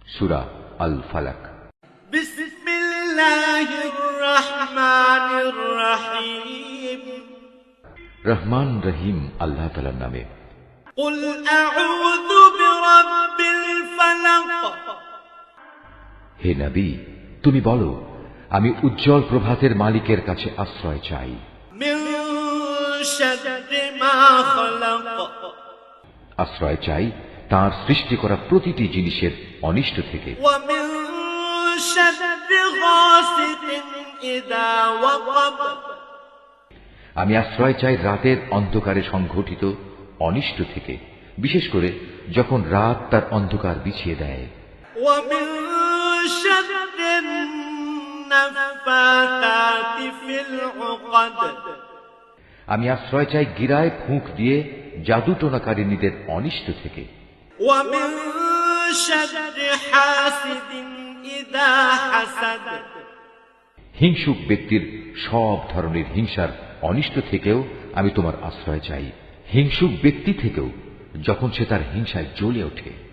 সূরা আল ফালাক। বিসমিল্লাহির রহমানির রহিম। রহমান রহিম আল্লাহ তাআলার নামে। কুল আউযু বিরাব্বিল ফালাক। হে নবী, তুমি বলো, আমি উজ্জ্বল প্রভাতের মালিকের কাছে আশ্রয় চাই। মিন শাররি মা খালাক। আশ্রয় চাই তার সৃষ্টি করা প্রতিটি জিনিসের অনিষ্ট থেকে। ওয়া মিন শাররি গাসিকিন ইযা ওয়াকাব। আমি আশ্রয় চাই রাতের অন্ধকারে সংঘটিত অনিষ্ট থেকে, বিশেষ করে যখন রাত তার অন্ধকার বিছিয়ে দেয়। ওয়া মিন শাররিন নাফাসাতি ফিল উকাদ। আমি আশ্রয় চাই গিরায় ফুঁক দিয়ে জাদুটোনাকারিনীদের অনিষ্ট থেকে। ওয়া মিন শাররি হাসিদিন ইযা হাসাদ। হিংসুক ব্যক্তির সব ধরনের হিংসার অনিষ্ট থেকেও আমি তোমার আশ্রয় চাই। হিংসুক ব্যক্তি থেকেও যখন সে তার হিংসায় জ্বলে ওঠে।